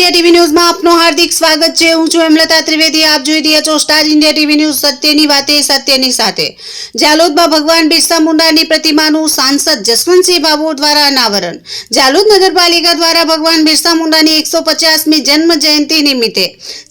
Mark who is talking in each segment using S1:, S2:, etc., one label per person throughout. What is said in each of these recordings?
S1: India TV news में आपनो हार्दिक स्वागत है। हूँ છું હેમલતા ત્રિવેદી। આપ જોઈ રહ્યા છો સ્ટાર ઇન્ડિયા ટીવી ન્યૂઝ। સત્યની વાતે સત્યની સાથે। જાલોદમાં ભગવાન બિરસા મુંડાની પ્રતિમાનું સાંસદ જસવંતસિંહ ભાભોર દ્વારા અનાવરણ। જાલોદ નગરપાલિકા દ્વારા ભગવાન બિરસા મુંડાની 150મી જન્મ જયંતિ નિમિત્તે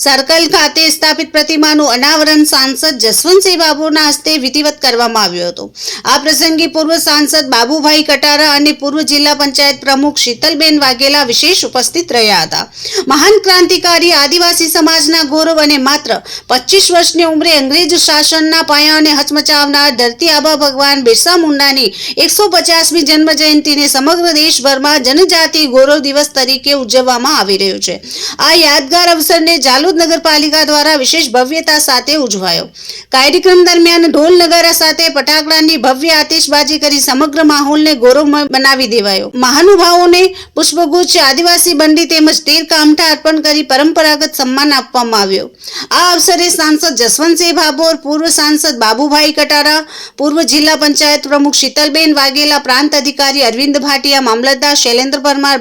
S1: સર્કલ ખાતે સ્થાપિત પ્રતિમાનું અનાવરણ સાંસદ જસવંતસિંહ ભાભોરના હસ્તે વિધિવત કરવામાં આવ્યું હતું। આ પ્રસંગે પૂર્વ સાંસદ બાબુભાઈ કટારા અને પૂર્વ જિલ્લા પંચાયત પ્રમુખ શીતલબેન વાઘેલા વિશેષ ઉપસ્થિત રહ્યા હતા। મહાન ક્રાંતિકારી આદિવાસી સમાજના ગૌરવ અને માત્ર 25 વર્ષની ઉંમરે અંગ્રેજ શાસનના પાયાને હચમચાવનાર ધરતી આબા ભગવાન બિરસા મુંડાની 150મી જન્મ જયંતિને સમગ્ર દેશભરમાં જનજાતિ ગૌરવ દિવસ તરીકે ઉજવવામાં આવી રહ્યો છે। આ યાદગાર અવસરને જાલોદ નગરપાલિકા દ્વારા વિશેષ ભવ્યતા સાથે ઉજવાયો। કાર્યક્રમ દરમિયાન ઢોલ નગારા સાથે ફટાકડાની ભવ્ય આતિશબાજી કરી સમગ્ર માહોલને ગૌરવમય બનાવી દેવાયો। મહાનુભાવોને પુષ્પગુચ્છ, આદિવાસી બંડી તેમજ તેર કામઠા અર્પણ કરી પરંપરાગત સન્માન આપવામાં આવ્યો। આ અવસરે સાંસદ જસવંતસિંહ ભાભોર, પૂર્વ સાંસદ બાબુભાઈ કટારા, પૂર્વ જિલ્લા પંચાયત પ્રમુખ શીતલબેન વાઘેલા, પ્રાંત અધિકારી અરવિંદ ભાટિયા, મામલતદાર શૈલેન્દ્ર પરમાર,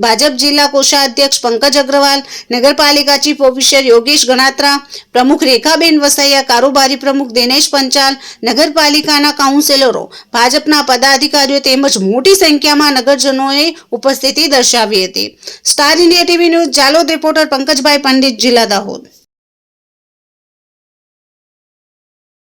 S1: ભાજપ જિલ્લા કોષાધ્યક્ષ પંકજ અગ્રવાલ, નગરપાલિકા ચીફ ઓફિસર યોગેશ ગણાત્રા, પ્રમુખ રેખાબેન વસૈયા, કારોબારી પ્રમુખ દિનેશ પંચાલ, નગરપાલિકાના કાઉન્સિલરો, ભાજપના પદાધિકારીઓ તેમજ મોટી સંખ્યામાં નગરજનોએ ઉપસ્થિતિ દર્શાવી હતી। Star India TV news Jhalod reporter Pankajbhai Pandit, જિલ્લા દાહોદ।